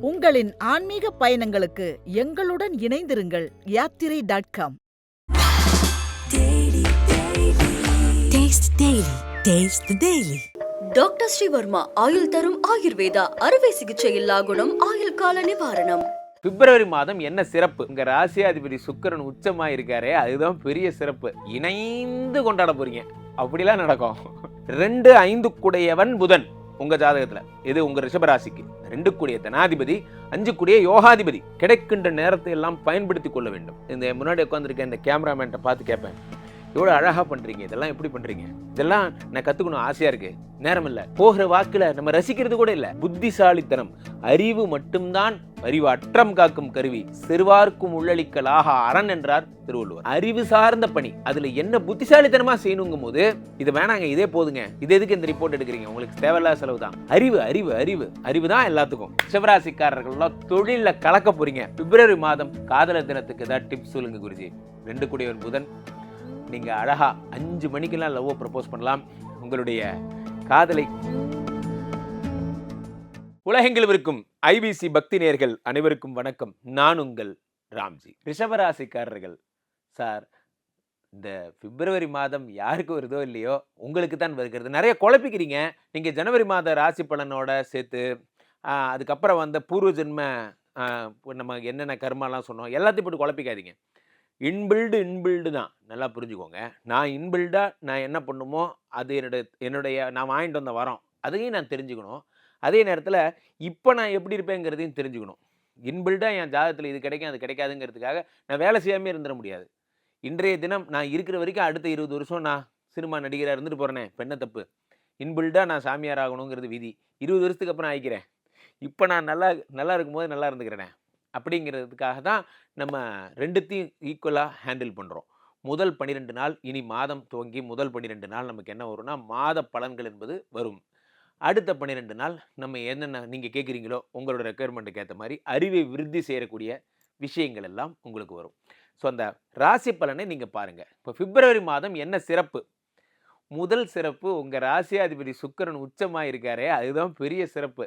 உங்களின் ஆன்மீக பயணங்களுக்கு எங்களுடன் இணைந்திருங்கள். யாத்திரை.com. டாக்டர் ஸ்ரீவர்மா ஆயுள் தரும் ஆயுர்வேதா அறுவை சிகிச்சை இல்லா குணம் ஆயுள் கால நிவாரணம். பிப்ரவரி மாதம் என்ன சிறப்பு? உங்க ராசியாதிபதி சுக்கிரன் உச்சமா இருக்காரே, அதுதான் பெரிய சிறப்பு. இணைந்து கொண்டாட போறீங்க. அப்படிலாம் நடக்கும். 2-5 கூடையவன் புதன் உங்க ஜாதகத்துல. இது உங்க ரிஷபராசிக்கு 2 கூடிய தனாதிபதி, 5 கூடிய யோகாதிபதி. கிடைக்கின்ற நேரத்தை எல்லாம் பயன்படுத்தி கொள்ள வேண்டும். இந்த முன்னாடி உட்காந்துருக்க இந்த கேமராமேன்ட்ட பார்த்து கேட்பேன், எவ்வளவு அழகா பண்றீங்க, இதெல்லாம் எப்படி பண்றீங்க? இதெல்லாம் நான் கத்துக்கணும், ஆசையா இருக்கு. நேரம் இல்ல. போகிற வாக்குல நம்ம ரசிக்கிறது கூட இல்ல. புத்திசாலித்தனம், அறிவு மட்டும்தான் அறிவாற்றம் காக்கும் கருவி, சிறுவார்க்கும் உள்ளளிக்கலாக அரண் என்றார் திருவள்ளுவர். அறிவு சார்ந்த பணி, அதுல என்ன புத்திசாலித்தனமா செய்யணுங்கும் போது இது வேணாங்க, இதே போதுங்க, இது எதுக்கு இந்த ரிப்போர்ட் எடுக்கிறீங்க, உங்களுக்கு தேவையில்லாத செலவு தான். அறிவு அறிவு அறிவு அறிவு தான் எல்லாத்துக்கும். சிவராசிக்காரர்கள் தொழில கலக்க போறீங்க. பிப்ரவரி மாதம் காதலர் தினத்துக்கு ஏதாவது டிப்ஸ் சொல்லுங்க குருஜி. 2 கூடியவன் புதன். நீங்க அழகா 5 மணிக்கெல்லாம் லவ் ப்ரப்போஸ் பண்ணலாம். உங்களுடைய காதலை உலகெங்கிலும் இருக்கும் ஐபிசி பக்தி நேயர்கள் அனைவருக்கும் வணக்கம். நான் உங்கள் ராம்ஜி. ரிஷபராசிக்காரர்கள், சார் இந்த பிப்ரவரி மாதம் யாருக்கு வருதோ இல்லையோ உங்களுக்கு தான் வருகிறது. நிறைய குழப்பிக்கிறீங்க. நீங்க ஜனவரி மாத ராசி பலனோட சேர்த்து அதுக்கப்புறம் வந்த பூர்வ ஜென்ம நம்ம என்னென்ன கர்மாலாம் சொன்னோம் எல்லாத்தையும் போட்டு குழப்பிக்காதீங்க. இன்பில்டு தான், நல்லா புரிஞ்சுக்கோங்க. நான் இன்பில்டாக நான் என்ன பண்ணுமோ அது என்னுடைய நான் வாங்கிட்டு வந்த வரோம், அதையும் நான் தெரிஞ்சுக்கணும். அதே நேரத்தில் இப்போ நான் எப்படி இருப்பேங்கிறதையும் தெரிஞ்சுக்கணும். இன்பில்டாக என் ஜாதகத்தில் இது கிடைக்கும் அது கிடைக்காதுங்கிறதுக்காக நான் வேலை செய்யாமே இருந்துட முடியாது. இன்றைய தினம் நான் இருக்கிற வரைக்கும் அடுத்த 20 வருஷம் நான் சினிமா நடிகராக இருந்துட்டு போகிறேனே, பெண்ணை தப்பு. இன்பில்டாக நான் சாமியார் ஆகணுங்கிறது விதி. 20 வருஷத்துக்கு அப்புறம் ஆகிக்கிறேன். இப்போ நான் நல்லா இருக்கும்போது நல்லா இருந்துக்கிறேனே அப்படிங்கிறதுக்காக தான் நம்ம ரெண்டுத்தையும் ஈக்குவலாக ஹேண்டில் பண்ணுறோம். முதல் 12 நாள், இனி மாதம் துவங்கி முதல் 12 நாள் நமக்கு என்ன வரும்னா மாத பலன்கள் என்பது வரும். அடுத்த 12 நாள் நம்ம என்னென்ன நீங்கள் கேட்குறீங்களோ உங்களோட ரெக்குயர்மெண்ட்டுக்கு ஏற்ற மாதிரி அறிவை விருத்தி செய்யக்கூடிய விஷயங்கள் எல்லாம் உங்களுக்கு வரும். ஸோ அந்த ராசி பலனை நீங்கள் பாருங்கள். இப்போ பிப்ரவரி மாதம் என்ன சிறப்பு? முதல் சிறப்பு, உங்கள் ராசியாதிபதி சுக்கிரன் உச்சமாக இருக்காரே, அதுதான் பெரிய சிறப்பு.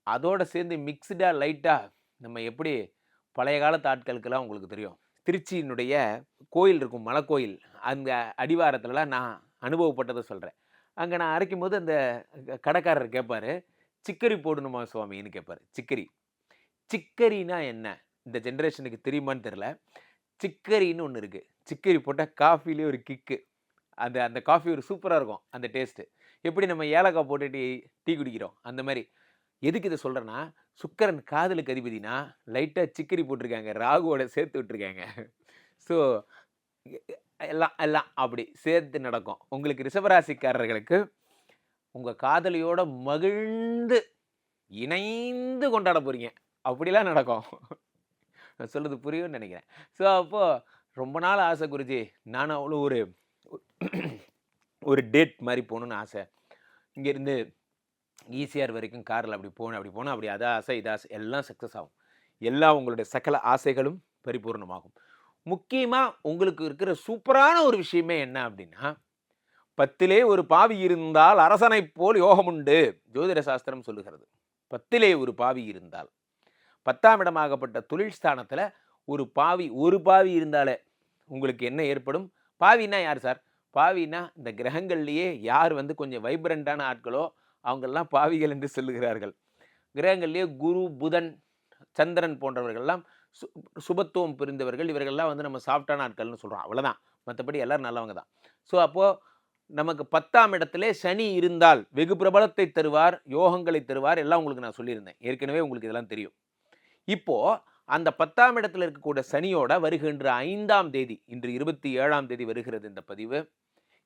அதோடு சேர்ந்து மிக்ஸ்டாக லைட்டாக நம்ம எப்படி பழைய காலத்து ஆட்களுக்கெல்லாம் உங்களுக்கு தெரியும், திருச்சியினுடைய கோயில் இருக்கும், மலைக்கோயில், அந்த அடிவாரத்துலலாம் நான் அனுபவப்பட்டதை சொல்கிறேன். அங்கே நான் அரைக்கும் போது அந்த கடைக்காரர் கேட்பார், சிக்கரி போடணுமா சுவாமின்னு கேட்பார். சிக்கரினா என்ன, இந்த ஜென்ரேஷனுக்கு தெரியுமான்னு தெரில. சிக்கரின்னு ஒன்று இருக்குது. சிக்கரி போட்டால் காஃபிலே ஒரு கிக்கு. அந்த காஃபி ஒரு சூப்பராக இருக்கும் அந்த டேஸ்ட்டு. எப்படி நம்ம ஏலக்காய் போட்டுட்டு டீ குடிக்கிறோம் அந்த மாதிரி. எதுக்கு இதை சொல்கிறேன்னா, சுக்கிரன் காதலுக்கு அதிபதினா லைட்டாக சிக்கரி போட்டிருக்காங்க, ராகுவோட சேர்த்து விட்டுருக்காங்க. ஸோ எல்லாம் அப்படி சேர்த்து நடக்கும். உங்களுக்கு ரிஷபராசிக்காரர்களுக்கு உங்கள் காதலியோட மகிழ்ந்து இணைந்து கொண்டாட போகிறீங்க. அப்படிலாம் நடக்கும். நான் சொல்கிறது புரியும்னு நினைக்கிறேன். ஸோ அப்போது ரொம்ப நாள் ஆசை குருஜி, நானும் அவ்வளோ ஒரு டேட் மாதிரி போகணுன்னு ஆசை. இங்கேருந்து ஈஸியார் வரைக்கும் காரில் அப்படி போகணும் அப்படி அதை ஆசை இதை ஆசை எல்லாம் சக்ஸஸ் ஆகும். எல்லா உங்களுடைய சகல ஆசைகளும் பரிபூர்ணமாகும். முக்கியமாக உங்களுக்கு இருக்கிற சூப்பரான ஒரு விஷயமே என்ன அப்படின்னா, 10லே ஒரு பாவி இருந்தால் அரசனை போல் யோகம் உண்டு, ஜோதிட சாஸ்திரம் சொல்லுகிறது. 10லே ஒரு பாவி இருந்தால், 10ஆம் இடமாகப்பட்ட தொழில் ஸ்தானத்தில் ஒரு பாவி இருந்தாலே உங்களுக்கு என்ன ஏற்படும்? பாவின்னா யார் சார்? பாவின்னா இந்த கிரகங்கள்லேயே யார் கொஞ்சம் வைப்ரண்டான ஆட்களோ அவங்கெல்லாம் பாவிகள் என்று சொல்லுகிறார்கள். கிரகங்கள்லேயே குரு, புதன், சந்திரன் போன்றவர்கள்லாம் சுபத்துவம் புரிந்தவர்கள். இவர்கள்லாம் நம்ம சாஃப்டான ஆட்கள்னு சொல்கிறோம், அவ்வளோதான். மற்றபடி எல்லோரும் நல்லவங்க தான். ஸோ அப்போது நமக்கு 10ஆம் இடத்துல சனி இருந்தால் வெகு பிரபலத்தை தருவார், யோகங்களை தருவார், எல்லாம் உங்களுக்கு நான் சொல்லியிருந்தேன் ஏற்கனவே, உங்களுக்கு இதெல்லாம் தெரியும். இப்போது அந்த 10ஆம் இடத்துல இருக்கக்கூடிய சனியோட வருகின்ற 5ஆம் தேதி, இன்று 27ஆம் தேதி வருகிறது இந்த பதிவு.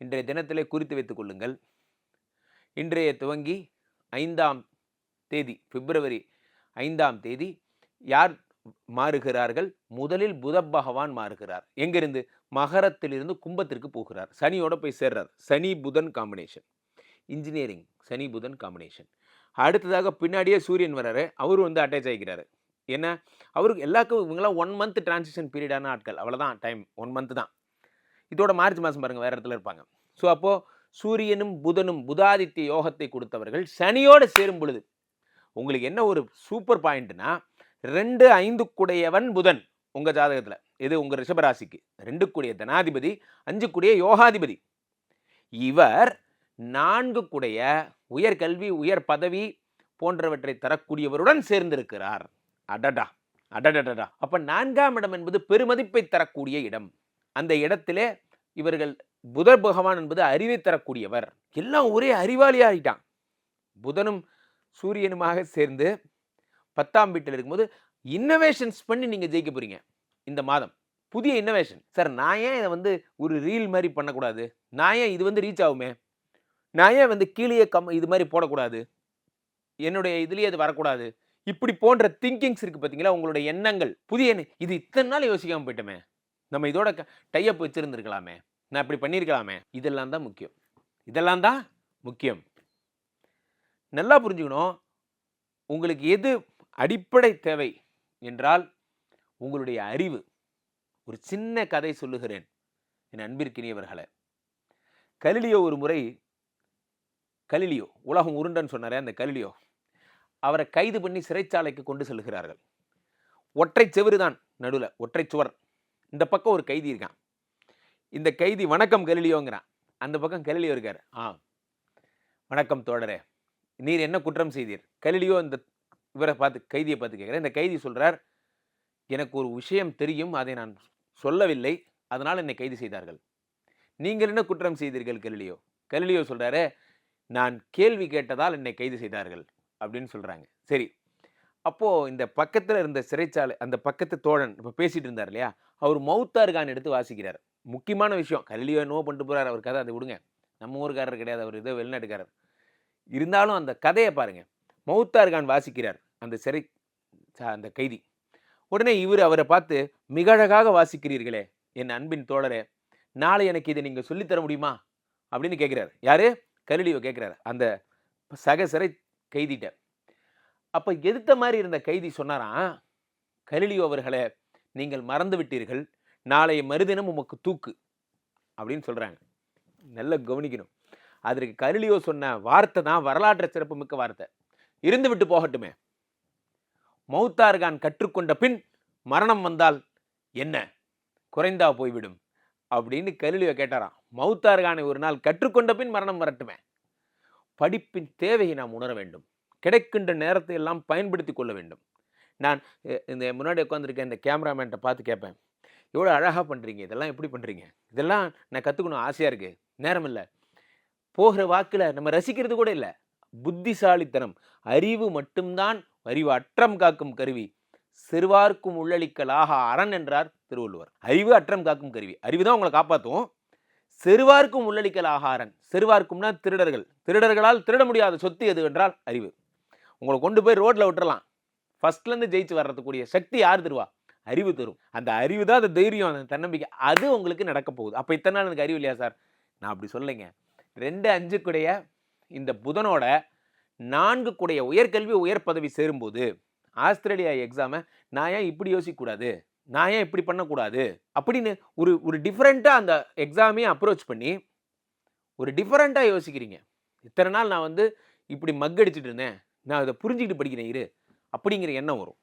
இன்றைய தினத்திலே குறித்து வைத்துக் கொள்ளுங்கள். இன்றைய துவங்கி 5ஆம் தேதி, பிப்ரவரி 5ஆம் தேதி யார் மாறுகிறார்கள்? முதலில் புத பகவான் மாறுகிறார். எங்கிருந்து? மகரத்திலிருந்து கும்பத்திற்கு போகிறார். சனியோட போய் சேர்றார். சனி புதன் காம்பினேஷன், இன்ஜினியரிங் சனி புதன் காம்பினேஷன். அடுத்ததாக பின்னாடியே சூரியன் வர்றாரு, அவரு அட்டாச் ஆகிக்கிறாரு. ஏன்னா அவருக்கு எல்லாருக்கும் இவங்களாம் 1 மந்த் டிரான்சிஷன் பீரியடான ஆட்கள், அவ்வளோதான் டைம், 1 மந்த் தான். இதோட மார்ச் மாதம் பாருங்கள் வேறு இடத்துல இருப்பாங்க. ஸோ அப்போது சூரியனும் புதனும் புதாதித்ய யோகத்தை கொடுத்தவர்கள் சனியோடு சேரும் பொழுது உங்களுக்கு என்ன ஒரு சூப்பர் பாயிண்ட்னா 2 5 குடையவன் புதன் உங்க ஜாதகத்துல. இது உங்க ரிஷபராசிக்கு 2 குடைய தனாதிபதி, 5 குடைய யோகாதிபதி. இவர் 4 குடைய உயர்கல்வி, உயர் பதவி போன்றவற்றை தரக்கூடியவருடன் சேர்ந்திருக்கிறார். அடடா அடடடா. அப்ப 4ஆம் இடம் என்பது பெருமதிப்பை தரக்கூடிய இடம். அந்த இடத்திலே இவர்கள் புத பகவான் என்பது அறிவை தரக்கூடியவர். எல்லாம் ஒரே அறிவாளி ஆகிட்டான். புதனும் சூரியனுமாக சேர்ந்து 10ஆம் வீட்டில் இருக்கும்போது இன்னோவேஷன்ஸ் பண்ணி நீங்க ஜெயிக்க போறீங்க இந்த மாதம். புதிய இன்னோவேஷன். சார் நான் ஏன் இதை வந்து ஒரு ரீல் மாதிரி பண்ணக்கூடாது? நான் ஏன் இது வந்து ரீச் ஆகுமே? நான் ஏன் வந்து கீழே இது மாதிரி போடக்கூடாது? என்னுடைய இதுலயே அது வரக்கூடாது? இப்படி போன்ற திங்கிங்ஸ் இருக்கு பார்த்தீங்களா? உங்களுடைய எண்ணங்கள் புதிய இது இத்தனை நாள் யோசிக்காம போயிட்டோமே. நம்ம இதோட டைப் வச்சிருந்துருக்கலாமே. நான் இப்படி பண்ணியிருக்கலாமே. இதெல்லாம் தான் முக்கியம். இதெல்லாம் தான் முக்கியம். நல்லா புரிஞ்சுக்கணும். உங்களுக்கு எது அடிப்படை தேவை என்றால் உங்களுடைய அறிவு. ஒரு சின்ன கதை சொல்லுகிறேன் என் அன்பிற்கினியவர்களே. கலிலியோ ஒரு முறை உலகம் உருண்டன்னு சொன்னாரே அந்த கலிலியோ, அவரை கைது பண்ணி சிறைச்சாலைக்கு கொண்டு செல்கிறார்கள். ஒற்றை செவுரு தான் நடுவில், ஒற்றை சுவர். இந்த பக்கம் ஒரு கைதி இருக்கான். இந்த கைதி வணக்கம் கலிலியோங்கிறான். அந்த பக்கம் கலிலியோ இருக்கார். வணக்கம் தோழரே, நீர் என்ன குற்றம் செய்தீர்? கலிலியோ இந்த இவரை பார்த்து, கைதியை பார்த்து கேட்குறேன். இந்த கைதி சொல்றார், எனக்கு ஒரு விஷயம் தெரியும், அதை நான் சொல்லவில்லை, அதனால் என்னை கைது செய்தார்கள். நீங்கள் என்ன குற்றம் செய்தீர்கள் கலிலியோ? கலிலியோ சொல்றாரு, நான் கேள்வி கேட்டதால் என்னை கைது செய்தார்கள் அப்படின்னு சொல்றாங்க. சரி, அப்போ இந்த பக்கத்தில் இருந்த சிறைச்சாலை, அந்த பக்கத்து தோழன் இப்போ பேசிட்டு இருந்தார் இல்லையா, அவர் மௌத்தார்கான் எடுத்து வாசிக்கிறார். முக்கியமான விஷயம். கலிலியோ என்னவோ பண்ணிட்டு போறார், அவர் கதை அதை விடுங்க. நம்ம ஊருக்காரர் கிடையாது, அவர் ஏதோ வெளிநாட்டுக்காரர். இருந்தாலும் அந்த கதையை பாருங்க. மௌத்தார்கான் வாசிக்கிறார் அந்த கைதி. உடனே இவர் அவரை பார்த்து, மிக அழகாக வாசிக்கிறீர்களே என் அன்பின் தோழரே, நாளை எனக்கு இதை நீங்க சொல்லித்தர முடியுமா அப்படின்னு கேட்கிறார். யாரு? கலிலியோ கேட்கிறார் அந்த சக சிறை கைதிட்ட. அப்ப எதிர்த்த மாதிரி இருந்த கைதி சொன்னாராம், கலிலியோ அவர்களே, நீங்கள் மறந்து விட்டீர்கள், நாளைய மறுதினம் உமக்கு தூக்கு அப்படின்னு சொல்றாங்க. நல்லா கவனிக்கணும். அதற்கு கலிலியோ சொன்ன வார்த்தை தான் வரலாற்று சிறப்பு மிக்க வார்த்தை. இருந்து விட்டு போகட்டுமே, மௌத்தார்கான் கற்றுக்கொண்ட பின் மரணம் வந்தால் என்ன, குறைந்தா போய்விடும் அப்படின்னு கலிலியோ கேட்டாராம். மௌத்தார்கானை ஒரு நாள் கற்றுக்கொண்ட பின் மரணம் வரட்டுமே. படிப்பின் தேவையை நாம் உணர வேண்டும். கிடைக்கின்ற நேரத்தை எல்லாம் பயன்படுத்தி கொள்ள வேண்டும். நான் இந்த முன்னாடி உட்காந்துருக்கேன் இந்த கேமராமேன்ட்ட பார்த்து கேட்பேன், எவ்வளோ அழகாக பண்ணுறீங்க, இதெல்லாம் எப்படி பண்ணுறீங்க? இதெல்லாம் நான் கற்றுக்கணும் ஆசையாக இருக்குது, நேரம் இல்லை. போகிற வாக்கில் நம்ம ரசிக்கிறது கூட இல்லை. புத்திசாலித்தனம், அறிவு மட்டும்தான் அறிவு அற்றம் காக்கும் கருவி, சிறுவார்க்கும் உள்ளளிக்கலாக அரண் என்றார் திருவள்ளுவர். அறிவு அற்றம் காக்கும் கருவி, அறிவு தான் உங்களை காப்பாற்றும். செருவார்க்கும் உள்ளளிக்கலாக அரண். செருவார்க்கும்னா திருடர்கள், திருடர்களால் திருட முடியாத சொத்து எது என்றால் அறிவு. உங்களை கொண்டு போய் ரோட்ல விட்டுறலாம், ஃபர்ஸ்ட்லேருந்து ஜெயிச்சு வர்றதுக்கூடிய சக்தி யார் தருவா? அறிவு தரும். அந்த அறிவு தான் அந்த தைரியம், அந்த தன்னம்பிக்கை, அது உங்களுக்கு நடக்க போகுது. அப்போ இத்தனை நாள் எனக்கு அறிவு இல்லையா சார்? நான் அப்படி சொல்லைங்க. 2 5 குடைய இந்த புதனோட 4 குடைய உயர்கல்வி உயர் பதவி சேரும்போது ஆஸ்திரேலியா எக்ஸாமை நான் ஏன் இப்படி யோசிக்கக்கூடாது, நான் ஏன் இப்படி பண்ணக்கூடாது அப்படின்னு ஒரு டிஃப்ரெண்ட்டாக அந்த எக்ஸாமையும் அப்ரோச் பண்ணி ஒரு டிஃப்ரெண்ட்டாக யோசிக்கிறீங்க. இத்தனை நாள் நான் வந்து இப்படி மக்கடிச்சிட்டு இருந்தேன், நான் அதை புரிஞ்சுக்கிட்டு படிக்கிறேன் இரு அப்படிங்கிற எண்ணம் வரும்.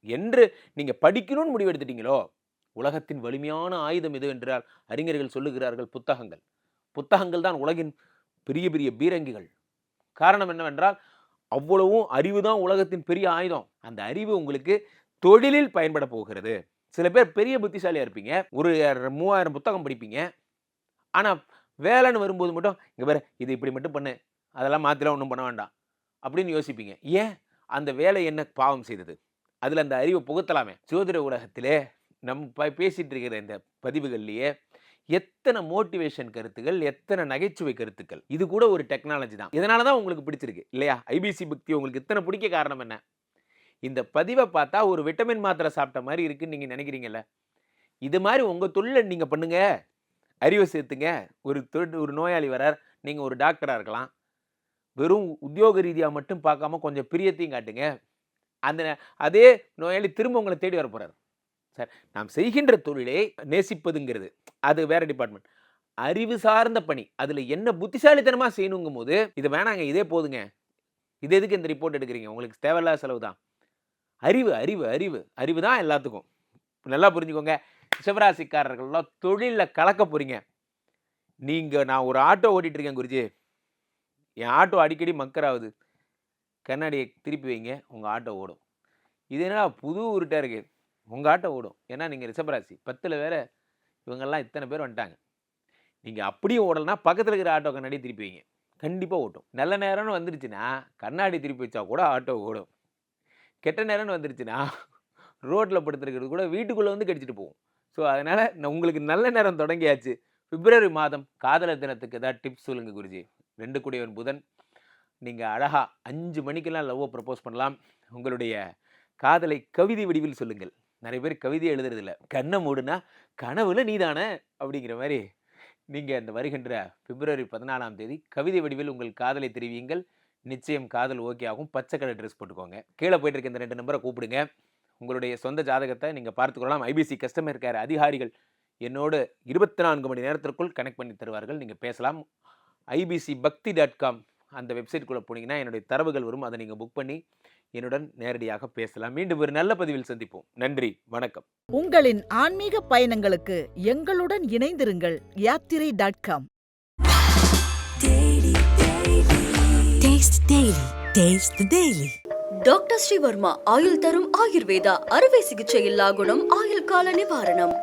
என்று நீங்கள் படிக்கணும்னு முடிவெடுத்துட்டீங்களோ, உலகத்தின் வலிமையான ஆயுதம் எது என்றால் அறிஞர்கள் சொல்லுகிறார்கள் புத்தகங்கள். புத்தகங்கள் தான் உலகின் பெரிய பெரிய பீரங்கிகள். காரணம் என்னவென்றால் அவ்வளவும் அறிவு தான் உலகத்தின் பெரிய ஆயுதம். அந்த அறிவு உங்களுக்கு தொழிலில் பயன்பட போகிறது. சில பேர் பெரிய புத்திசாலியாக இருப்பீங்க, ஒரு 3000 புத்தகம் படிப்பீங்க, ஆனால் வேலைன்னு வரும்போது மட்டும் இங்கே வேற இது இப்படி மட்டும் பண்ணு, அதெல்லாம் மாற்றிலாம் ஒன்றும் பண்ண வேண்டாம் அப்படின்னு யோசிப்பீங்க. ஏன்? அந்த வேலை என்ன பாவம் செய்தது? அதில் அந்த அறிவை புகுத்தலாமே. ஜோதிட உலகத்திலே நம்ம பேசிகிட்டு இருக்கிற இந்த பதிவுகள்லேயே எத்தனை மோட்டிவேஷன் கருத்துக்கள், எத்தனை நகைச்சுவை கருத்துக்கள், இது கூட ஒரு டெக்னாலஜி தான். இதனால தான் உங்களுக்கு பிடிச்சிருக்கு இல்லையா? ஐபிசி பக்தி உங்களுக்கு இத்தனை பிடிக்க காரணம் என்ன? இந்த பதிவை பார்த்தா ஒரு விட்டமின் மாத்திரை சாப்பிட்ட மாதிரி இருக்குன்னு நீங்கள் நினைக்கிறீங்கல்ல, இது மாதிரி உங்கள் தொழிலை நீங்கள் பண்ணுங்க, அறிவை சேர்த்துங்க. ஒரு நோயாளி வரார், நீங்கள் ஒரு டாக்டராக இருக்கலாம், வெறும் உத்தியோக ரீதியாக மட்டும் பார்க்காம கொஞ்சம் பிரியத்தையும் காட்டுங்க. அதே நோயாளி திரும்ப உங்களை தேடி வர போகிறார். சார், நாம் செய்கின்ற தொழிலை நேசிப்பதுங்கிறது அது வேற டிபார்ட்மெண்ட். அறிவு சார்ந்த பணி, அதில் என்ன புத்திசாலித்தனமாக செய்யணுங்கும் போது இது வேணாங்க, இதே போதுங்க, இது எதுக்கு இந்த ரிப்போர்ட் எடுக்கிறீங்க? உங்களுக்கு தேவையில்லாத செலவு தான். அறிவு அறிவு அறிவு அறிவு தான் எல்லாத்துக்கும். நல்லா புரிஞ்சுக்கோங்க. ரிஷபராசிக்காரர்கள்லாம் தொழிலில் கலக்க போறீங்க. நான் ஒரு ஆட்டோ ஓட்டிட்டு இருக்கேன் குருஜி. என் ஆட்டோ அடிக்கடி மக்கர் ஆகுது. கண்ணாடியை திருப்பி வைங்க, உங்கள் ஆட்டோ ஓடும். இது என்னடா புது உருட்டாக இருக்கு. உங்கள் ஆட்டோ ஓடும். ஏன்னா நீங்கள் ரிஷபராசி. 10ல் வேற இவங்கெல்லாம் இத்தனை பேர் வந்துட்டாங்க. நீங்கள் அப்படியே ஓடலைன்னா பக்கத்தில் இருக்கிற ஆட்டோ கண்ணாடி திருப்பி வைங்க, கண்டிப்பாக ஓட்டும். நல்ல நேரம்னு வந்துருச்சுன்னா கண்ணாடி திருப்பி வச்சா கூட ஆட்டோ ஓடும். கெட்ட நேரம்னு வந்துருச்சுன்னா ரோட்டில் படுத்துருக்கிறது கூட வீட்டுக்குள்ளே வந்து கடிச்சிட்டு போகும். ஸோ அதனால் உங்களுக்கு நல்ல நேரம் தொடங்கியாச்சு. பிப்ரவரி மாதம் காதலர் தினத்துக்கு ஏதாவது டிப்ஸ் சொல்லுங்க குருஜி. 2 கூடியவன் புதன். நீங்கள் அழகா 5 மணிக்கெல்லாம் லவ்வை ப்ரப்போஸ் பண்ணலாம். உங்களுடைய காதலை கவிதை வடிவில் சொல்லுங்கள். நிறைய பேர் கவிதை எழுதுறதில்ல. கண்ணை மூடுனா கனவுல நீதானே அப்படிங்கிற மாதிரி நீங்கள் இந்த வருகின்ற பிப்ரவரி 14ஆம் தேதி கவிதை வடிவில் உங்கள் காதலை தெரிவியுங்கள். நிச்சயம் காதல் ஓகே ஆகும். பச்சை கலர் ட்ரெஸ் போட்டுக்கோங்க. கீழே போயிட்டு இருக்க இந்த 2 நம்பரை கூப்பிடுங்க. உங்களுடைய சொந்த ஜாதகத்தை நீங்கள் பார்த்துக்கொள்ளலாம். ஐபிசி கஸ்டமர் கேர் அதிகாரிகள் என்னோடு 24 மணி நேரத்திற்குள் கனெக்ட் பண்ணி தருவார்கள். நீங்கள் பேசலாம். ibcbakti.com அந்த வெப்சைட்டுக்குள்ளே போனீங்கன்னா என்னுடைய தரவுகள் வரும். அதை நீங்கள் புக் பண்ணி என்னுடன் நேரடியாக பேசலாம். மீண்டும் ஒரு நல்ல பதிவில் சந்திப்போம். நன்றி, வணக்கம். உங்களின் ஆன்மீக பயணங்களுக்கு எங்களுடன் இணைந்திருங்கள். யாத்திரை.com. Taste Daily. Taste the Daily. Doctor Sreevarma ஆயுள் தரும் ஆயுர்வேதா அறுவை சிகிச்சை இல்லா குணம் ஆயுள் கால நிவாரணம்.